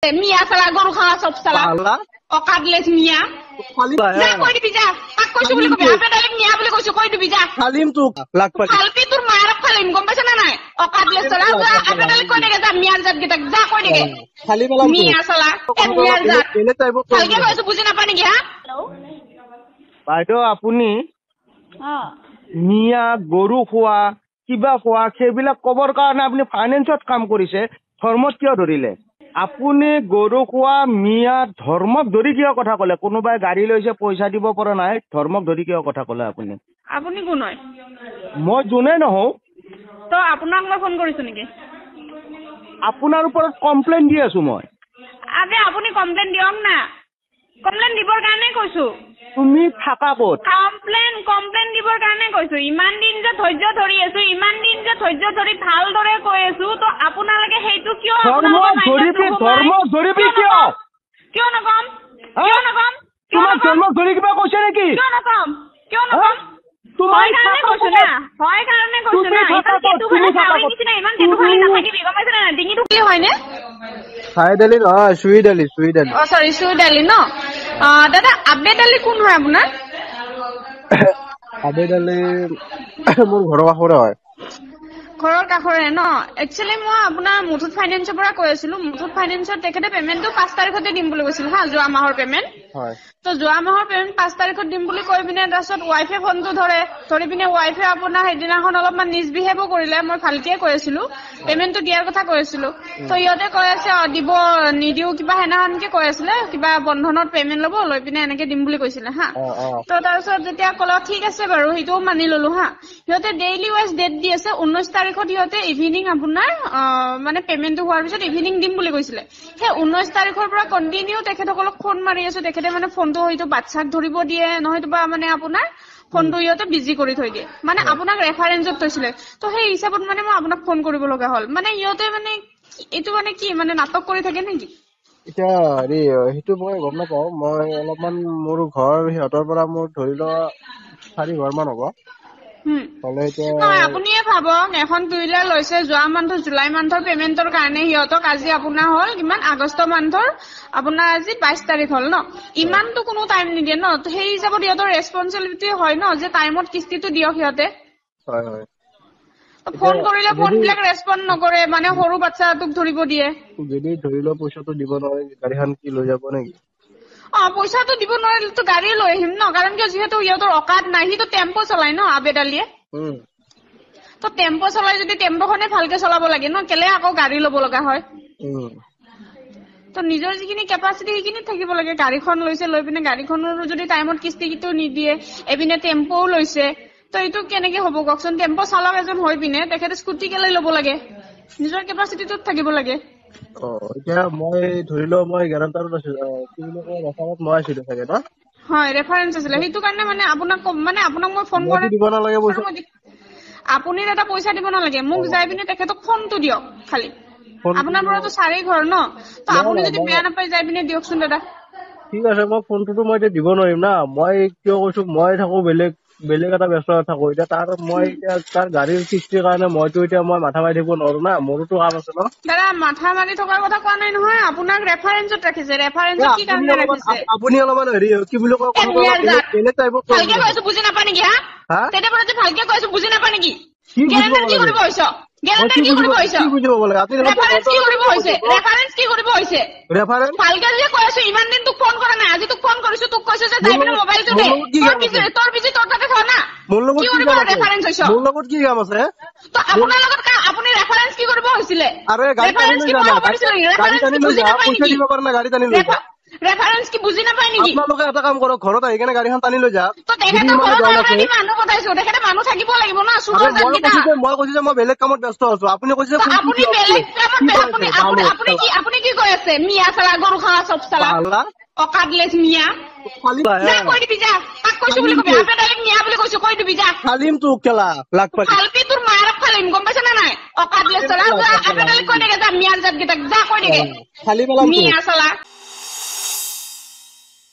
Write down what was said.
মিয়া চালা গরু খাওয়া সব চালা অকাদলেস মিয়া যা কই দিবি যা তাক কইছো বলি কবি আপে ডাইরেক্ট মিয়া বলি কইছো কই দিবি যা খালিম তো লাখ পাটি খালপি তোর মায়ের খালিম গম পাইছ না নাই অকাদলেস চালা যা আপে ডাইরেক্ট কই দিগে যা মিয়ার জাত গিতা যা কই দিগে খালি বলা মিয়া চালা মিয়ার জাত এনে চাইব কালকে কইছো বুঝি না পানি কি হ্যাঁ বাইদেউ আপুনি মিয়া গৰু খোৱা কিবা খোৱা সেইবিলাক কবৰ কাৰণে আপুনি ফাইনেন্সত কাম কৰিছে ধৰ্মত কিয় ধৰিলে আপুনি গৰু খোৱা মিয়া ধৰ্মক ধৰি কিয় কথা ক'লে কোনোবাই গাড়ী লৈছে পইচা দিব পৰা নাই ধৰ্মক ধৰি কিয় কথা ক'লে আপুনি আপুনি কোন হয় মই যোনে নহওঁ তো আপোনাক মই ফোন কৰিছো নেকি আপোনাৰ ওপৰত কমপ্লেইন দি আছো মই আবে আপুনি কমপ্লেইন দিয়ক না কমপ্লেইন দিবৰ কাৰণে কৈছো তুমি থাকা ক'ত কমপ্লেইন দিবৰ কাৰণে কৈছো ইমান দিন যে ধৈৰ্য ধৰি আছো ইমান দিন যে ধৈৰ্য ধৰি ভালদৰে কৈ আছো তো আপোনালোকে সেইটো কিয় ধৰ্ম ধৰিবি কিয় নকম তোমাক ধৰ্ম ধৰি কিবা কৈছে নেকি কিয় নকম হয় কাৰণে কৈছো না ইমান টেটু খালি নাথাকিবি গম পাইছ না ডিঙিটো কি হয়নে চাইড আলি নহয় চুইড আলি সৰি চুইড আলি ন দাদা আবেদ আলি কোন হয় আপোনাৰ আবেদ আলি মোৰ ঘৰৰ কাষৰে হয় ঘৰৰ কাষৰে ন একচুৱেলি মই আপোনাৰ মুথুত ফাইনেন্সৰ পৰা কৈ আছিলো মুথুত ফাইনেন্সৰ তেখেতে পেমেণ্টটো 5 তাৰিখতে দিম বুলি কৈছিল হা যোৱা মাহৰ পেমেণ্ট হয় তো যোৱা মাহৰ পেমেণ্ট 5 তাৰিখত দিম বুলি কৈ পিনে তাৰপিছত ৱাইফে ফোনটো ধৰি পিনে ৱাইফে আপোনাৰ সেইদিনাখন অলপমান মিছবিহেভো কৰিলে মই ভালকে কৈ আছিলো পেমেণ্টটো দিয়াৰ কথা কৈ আছিলো তো ইহঁতে কৈ আছে দিব নিদিও কিবা হেনাহানকে কৈ আছিলে কিবা বন্ধনত পেমেণ্ট ল'ব লৈ পিনে এনেকে দিম বুলি কৈছিলে হা তো তাৰপিছত যেতিয়া ক'লে ঠিক আছে বাৰু সেইটোও মানি ললো হা সিহঁতে ডেইলি ৱাইজ ডেট দি আছে 19 তাৰিখত সিহঁতে ইভিনিং আপোনাৰ মানে পেমেণ্টটো হোৱাৰ পিছত ইভিনিং দিম বুলি কৈছিলে সেই 19 তাৰিখৰ পৰা কণ্টিনিউ তেখেতসকলক ফোন মাৰি আছো তেখেতে মানে ফোনটো হয়তো বাচ্চাক ধৰিব দিয়ে নহয়তো বা মানে আপোনাৰ ফোনটো ইহঁতে বিজি কৰি থৈ দিয়ে মানে আপোনাক ৰেফাৰেঞ্চত থৈছিলে তো সেই হিচাপত মানে মই আপোনাক ফোন কৰিব লগা হ'ল মানে ইহঁতে মানে এইটো মানে কি মানে নাটক কৰি থাকে নেকি এতিয়া হেৰি সেইটো মই গম নাপাওঁ মই অলপমান মোৰ ঘৰ সিহঁতৰ পৰা মোৰ ধৰি লোৱা 4 ঘৰ মান হ'ব নহয় আপুনিয়ে ভাবক এখন টুইলাৰ লৈছে যোৱা মান্থৰ জুলাই মান্থৰ পেমেণ্টৰ কাৰণে সিহঁতক আজি আপোনাৰ হ'ল কিমান আগষ্ট মান্থৰ আপোনাৰ আজি 22 তাৰিখ হ'ল ন ইমানটো কোনো টাইম নিদিয়ে ন সেই হিচাপত সিহঁতৰ ৰেছপন্সিবিলিটি হয় ন যে টাইমত কিস্তিটো দিয়ক সিহঁতে হয় ফোন কৰিলে ফোনবিলাক ৰেছপন্ড নকৰে মানে সৰু বাচ্চাটোক ধৰিব দিয়ে যদি ধৰি লও পইচাটো দিব নোৱাৰে গাড়ীখন কি লৈ যাব নেকি পইচাটো দিব নোৱাৰিলেতো গাড়ী লৈ আহিম ন কাৰণ কিয় যিহেতু সিহঁতৰ অকাদ নাই সিটো টেম্পো চলাই ন আবেদালিয়ে তো টেম্পো চলাই যদি টেম্পোখনে ভালকে চলাব লাগে ন কেলে আকৌ গাড়ী ল'ব লগা হয় তো নিজৰ যিখিনি কেপাচিটি সেইখিনি থাকিব লাগে গাড়ীখন লৈছে লৈ পিনে গাড়ীখনৰ যদি টাইমত কিস্তিটো নিদিয়ে এপিনে টেম্পোও লৈছে তো এইটো কেনেকে হ'ব কওকচোন টেম্পো চালক এজন হৈ পিনে তেখেতে স্কুটি কেলে ল'ব লাগে নিজৰ কেপাচিটিটোত থাকিব লাগে এতিয়া মই ধৰি লও মই গ্যাৰান্টাৰত আছিলো কি বুলি কয় ৰেফাৰত মই আছিলো চাগে ন হয় ৰেফাৰেন্স আছিলে সেইটো কাৰণে মানে আপোনাক মই ফোন কৰি দিব নালাগে পইচা আপুনি এটা পইচা দিব নালাগে মোক যাই পিনে তেখেতক ফোনটো দিয়ক খালি আপোনাৰ পৰাতো 4 ঘৰ ন তো আপুনি যদি বেয়া নাপায় যাই পিনে দিয়কচোন দাদা ঠিক আছে মই ফোনটোতো মই এতিয়া দিব নোৱাৰিম না মই কিয় কৈছো মই থাকো বেলেগ এটা ব্যস্ত থাকো এতিয়া মই এতিয়া তাৰ গাড়ীৰ কিস্তিৰ কাৰণে মইতো এতিয়া মই মাথা মাৰি থাকিব নোৱাৰো না মোৰোতো কাম আছে ন দাদা মাথা মাৰি থকাৰ কথা কোৱা নাই নহয় আপোনাক ৰেফাৰেন্সত ৰাখিছে ৰেফাৰেন্সত কি কাৰণে ৰাখিছে আপুনি অলপমান হেৰি কি বুলি কয় এনে টাইপৰ ভালকে কৈছো বুজি নাপায় নেকি হা তেতিয়া পৰা যে ভালকে কৈছো বুজি নাপায় নেকি গ্যাৰান্টাৰ কি কৰিব হৈছে গ্যাৰান্টাৰ কি কৰিব হৈছে কি বুজিব লাগে আপুনি ৰেফাৰেন্স কি কৰিব হৈছে ৰেফাৰেন্স ভালকে যে কৈ আছো ইমান দিন তোক ফোন কৰা নাই আজি তোক ফোন কৰিছো তোক কৈছো যে যাই পিনে মোবাইলটো দে তোৰ বিজি তোৰ তাতে থ না কি কৰিব ৰেফাৰেন্স হৈছে মোৰ লগত কি কাম আছে তো আপোনাৰ লগত আপুনি ৰেফাৰেন্স কি কৰিব হৈছিলে আৰে গাড়ী টানি লৈ যা পইচা দিব পাৰ না গাড়ী টানি লৈ যা ৰেফাৰেন্স কি বুজি নাপায় নেকি আপোনালোকে এটা কাম কৰক ঘৰত আহি কেনে গাড়ীখন টানি লৈ যাওক তো তেখেতে ঘৰত মানুহ পঠাইছো তেখেতে মানুহ থাকিব লাগিব না সুৰৰ জানকিটা মই কৈছো যে মই বেলেগ কামত ব্যস্ত আছো আপুনি কৈছে আপুনি বেলেগ কামত আপুনি কি কৈ আছে মিয়া চালা গৰু খাওয়া সব চালা অকাদলেস মিয়া যা কই দিবি যা তাক কইছো বলি কবি আপে ডাইরেক্ট মিয়া বলি কইছো কই দিবি যা খালিম তো কেলা লাখ পাটি খালপি তোর মায়ের খালিম গম পাইছ না নাই অকাদলেস চালা আপে ডাইরেক্ট কই দিগে যা মিয়ার জাত গিতা যা কই দিগে খালি বলা মিয়া চালা